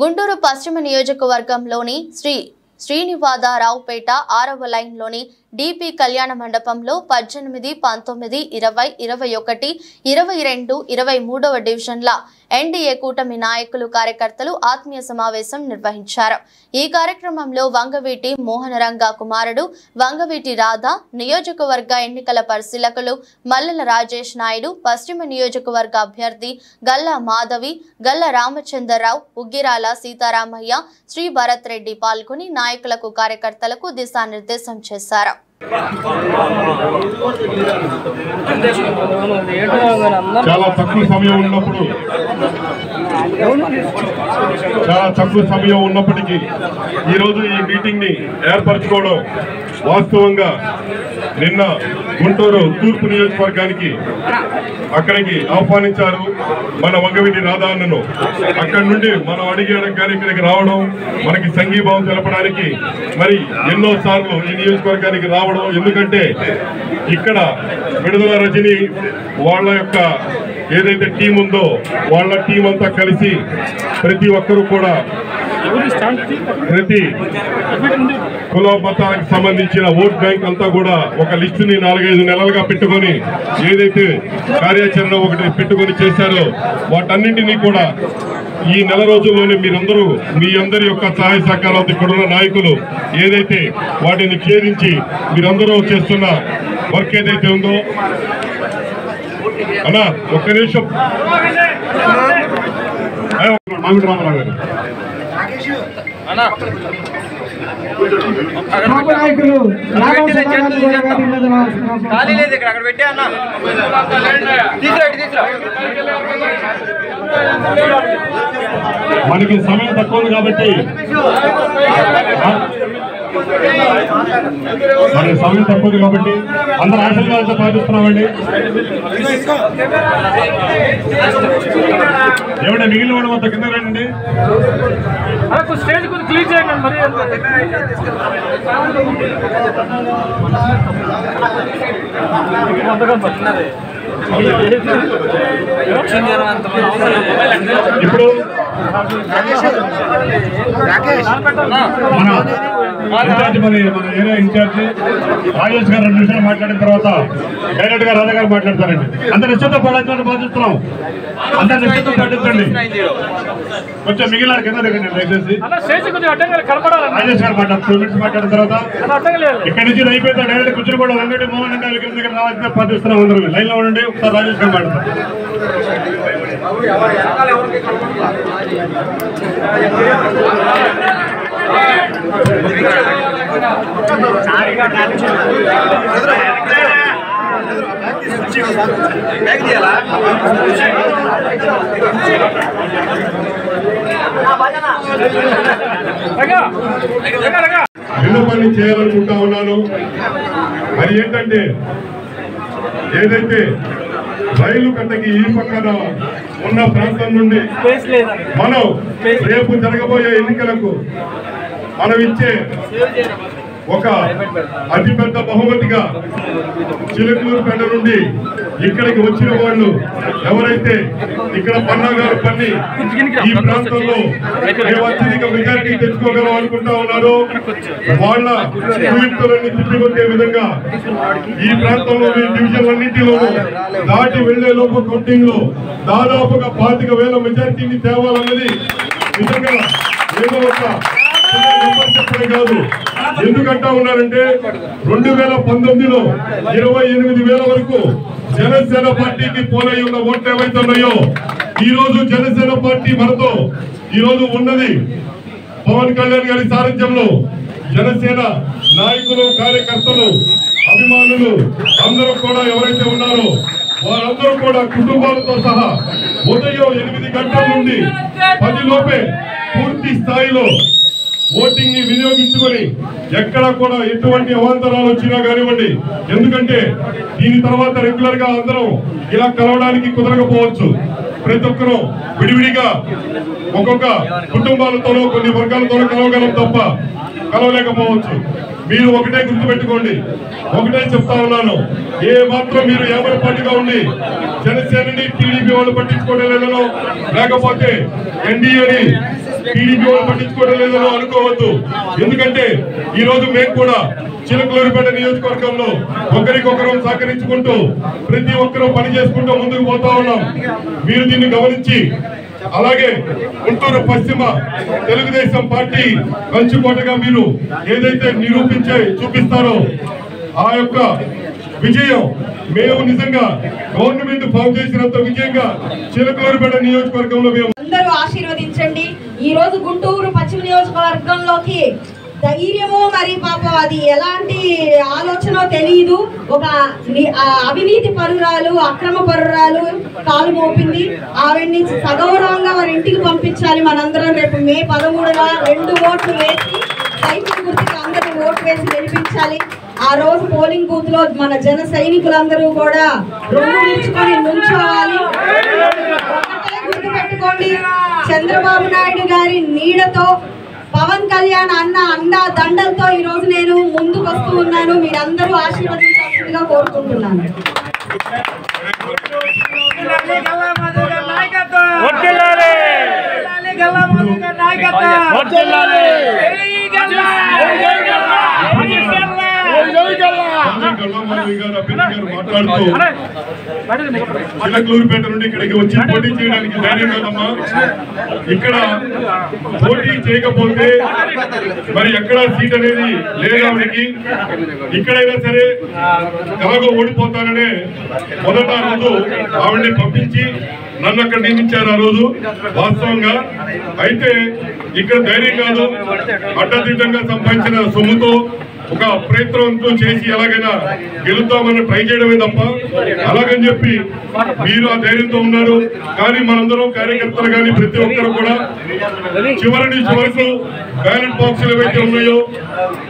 గుంటూరు పశ్చిమ నియోజకవర్గంలోని శ్రీనివాసరావుపేట 6వ లైన్లోని డిపి కళ్యాణ మండపంలో 18, 19, 20, 21, 22, 23వ డివిజన్ల ఎన్డీఏ కూటమి నాయకులు కార్యకర్తలు ఆత్మీయ సమావేశం నిర్వహించారు. ఈ కార్యక్రమంలో వంగవీటి మోహనరంగ కుమారుడు వంగవీటి రాధా, నియోజకవర్గ ఎన్నికల పరిశీలకులు మల్లెల రాజేష్ నాయుడు, పశ్చిమ నియోజకవర్గ అభ్యర్థి గల్లా మాధవి, గల్లా రామచంద్రరావు, ఉగ్గిరాల సీతారామయ్య, శ్రీ భరత్ రెడ్డి పాల్గొని నాయకులకు కార్యకర్తలకు దిశానిర్దేశం చేశారు. చాలా తక్కువ సమయం ఉన్నప్పటికీ ఈరోజు ఈ మీటింగ్ ని ఏర్పరచుకోవడం వాస్తవంగా నిన్న గుంటూరు తూర్పు నియోజకవర్గానికి అక్కడికి ఆహ్వానించారు మన వంగవీటి రాధాన్నను. అక్కడి నుండి మనం అడిగేయడం ఇక్కడికి రావడం, మనకి సంఘీభావం తెలపడానికి మరి ఎన్నో సార్లు ఈ నియోజకవర్గానికి రావడం. ఎందుకంటే ఇక్కడ విడుదల రజని వాళ్ళ యొక్క ఏదైతే టీం ఉందో వాళ్ళ టీం అంతా కలిసి ప్రతి ఒక్కరూ కూడా ప్రతి కుల మతానికి సంబంధించిన ఓట్ బ్యాంక్ అంతా కూడా ఒక లిస్టుని 4-5 నెలలుగా పెట్టుకొని ఏదైతే కార్యాచరణ ఒకటి పెట్టుకొని చేశారో వాటన్నింటినీ కూడా ఈ నెల రోజుల్లోనే మీరందరూ మీ అందరి యొక్క సహాయ సహకారాలతో ఇక్కడున్న నాయకులు ఏదైతే వాటిని ఛేదించి మీరందరూ చేస్తున్న వర్క్ ఏదైతే ఉందో అన్నా ఒక్క నిమిషం మామిడి రామారావు గారు మనకి సమయం తక్కువ ఉంది కాబట్టి అందరు ఆశీర్వాదాలతో పాటిస్తున్నామండి. ఏమంటే మిగిలిన వాళ్ళు మొత్తం కింద రండి. స్టేజ్ కొంచెం క్లీన్ చేయండి. మరి ఇప్పుడు మన ఏరియా ఇన్ఛార్జ్ రాజేష్ గారు 2 నిమిషాలు మాట్లాడిన తర్వాత డైరెక్ట్ గా రాధా గారు మాట్లాడతారండి. అందరు నిశ్చిత పడాలని బాధిస్తున్నాం. అందరు నిశ్చిత పాటించండి. కొంచెం మిగిలిన కింద దిగండి దయచేసి. రాజేష్ గారు మాట్లాడుతూ 2 నిమిషాలు మాట్లాడిన తర్వాత ఇక్కడి నుంచి అయిపోతే డైరెక్ట్ కూర్చుని కూడా వంగటి మోహన్ రెడ్డి విగ్రహం దగ్గర రావాల్సిన పాటిస్తున్నాం. అందరూ లైన్ లో ఉండండి. ఒకసారి రాజేష్ గారు మాట్లాడతారు. విన్నపాన్ని చేయాలనుకుంటా ఉన్నాను. అది ఏంటంటే ఏదైతే రైలు కట్టకి ఈ పక్కన ఉన్న ప్రాంతం నుండి మనం రేపు జరగబోయే ఎన్నికలకు మనం ఇచ్చే ఒక అతిపెద్ద బహుమతిగా చిలుకూరుపేట నుండి ఇక్కడికి వచ్చిన వాళ్ళు ఎవరైతే ఇక్కడ పన్నాగారు పన్ని ఈ ప్రాంతంలో అత్యధిక మెజారిటీ తెచ్చుకోగలం అనుకుంటా ఉన్నారో వాళ్ళ కుయుక్తులన్నీ తిప్పికొట్టే విధంగా ఈ ప్రాంతంలో డివిజన్లన్నింటిలోనూ దాటి వెళ్లే లోపు కౌంటింగ్ లో దాదాపుగా 25,000 మెజారిటీని తేవాలన్నది నిజంగా ఏదో ఒక చెప్పడం కాదు. ఎందుకంటా ఉన్నారంటే 2019లో 28,000 వరకు జనసేన పార్టీకి పోలై ఉన్న ఓట్లు ఏవైతే ఉన్నాయో ఈ రోజు జనసేన పార్టీ మనతో ఈ రోజు ఉన్నది పవన్ కళ్యాణ్ గారి సారథ్యంలో జనసేన నాయకులు, కార్యకర్తలు, అభిమానులు అందరూ కూడా ఎవరైతే ఉన్నారో వారందరూ కూడా కుటుంబాలతో సహా ఉదయం 8 గంటల నుండి 10 లోపే పూర్తి స్థాయిలో ఓటింగ్ ని వినియోగించుకొని ఎక్కడ కూడా ఎటువంటి అవాంతరాలు వచ్చినా కానివ్వండి. ఎందుకంటే దీని తర్వాత రెగ్యులర్ గా అందరం ఇలా కలవడానికి కుదరకపోవచ్చు. ప్రతి ఒక్కరూ విడివిడిగా ఒక్కొక్క కుటుంబాలతోనో కొన్ని వర్గాలతోనో కలవగలం తప్ప కలవలేకపోవచ్చు. మీరు ఒకటే గుర్తుపెట్టుకోండి, ఒకటే చెప్తా ఉన్నాను, ఏ మాత్రం మీరు ఏమరపాటుగా ఉండి జనసేనని టీడీపీ వాళ్ళు పట్టించుకోవడం లేదనో లేకపోతే ఎన్డీఏని టీడీపీ వాళ్ళు పట్టించుకోవడం లేదని అనుకోవద్దు. ఎందుకంటే ఈ రోజు మేము కూడా చిలకలూరిపేట నియోజకవర్గంలో ఒకరికొకరు సహకరించుకుంటూ ప్రతి ఒక్కరూ పని చేసుకుంటూ ముందుకు పోతా ఉన్నాం. మీరు దీన్ని గమనించి అలాగే గుంటూరు పశ్చిమ తెలుగుదేశం పార్టీ కంచుకోటగా మీరు ఏదైతే చూపిస్తారో ఆ యొక్క విజయం మేము నిజంగా గవర్నమెంట్ ఫామ్ చేసినంత విజయంగా చిలకలూరిపేట నియోజకవర్గంలో మేము అందరూ ఆశీర్వదించండి. ఈ రోజు గుంటూరు పశ్చిమ నియోజకవర్గంలోకి ధైర్యము మరి పాపం అది ఎలాంటి ఆలోచన తెలియదు, ఒక అవినీతి పరురాలు అక్రమ పరురాలు కాలు మోపింది. ఆవిడ్ని సగౌరవంగా వారి ఇంటికి పంపించాలి. మనందరం రేపు మే 13న 2 ఓట్లు వేసి సైకిల్ గుర్తుకి అందరూ ఓటు వేసి గెలిపించాలి. ఆ రోజు పోలింగ్ బూత్ లో మన జన సైనికులందరూ కూడా రొమ్ము నిల్చుకొని నుంచోవాలి. ఒకటే గుర్తు పెట్టుకోండి, చంద్రబాబు నాయుడు గారి నీడతో పవన్ కళ్యాణ్ అన్న అండా దండలతో ఈ రోజు నేను ముందుకు వస్తూ ఉన్నాను. మీరందరూ ఆశీర్వదించాల్సిందిగా కోరుకుంటున్నాను. మాట్లాడుతూ చిలకలూరిపేట నుండి ఇక్కడికి వచ్చి పోటీ చేయడానికి ధైర్యం కాదమ్మా. ఇక్కడ పోటీ చేయకపోతే మరి ఎక్కడ సీట్ అనేది లేదు ఆవిడకి. ఇక్కడైనా సరే ఎలాగో ఓడిపోతాననే మొదట రోజు ఆవిడని పంపించి నన్ను అక్కడ నియమించారు ఆ రోజు వాస్తవంగా. అయితే ఇక్కడ ధైర్యం కాదు, అడ్డదిడ్డంగా సంపాదించిన సొమ్ముతో ఒక ప్రయత్నంతో చేసి ఎలాగైనా గెలుద్దామని ట్రై చేయడమే తప్ప అలాగని చెప్పి మీరు ఆ ధైర్యంతో ఉన్నారు. కానీ మనందరం కార్యకర్తలు కానీ ప్రతి ఒక్కరు కూడా చివరి నుంచి వరకు బ్యాలెట్ బాక్సులు ఏవైతే ఉన్నాయో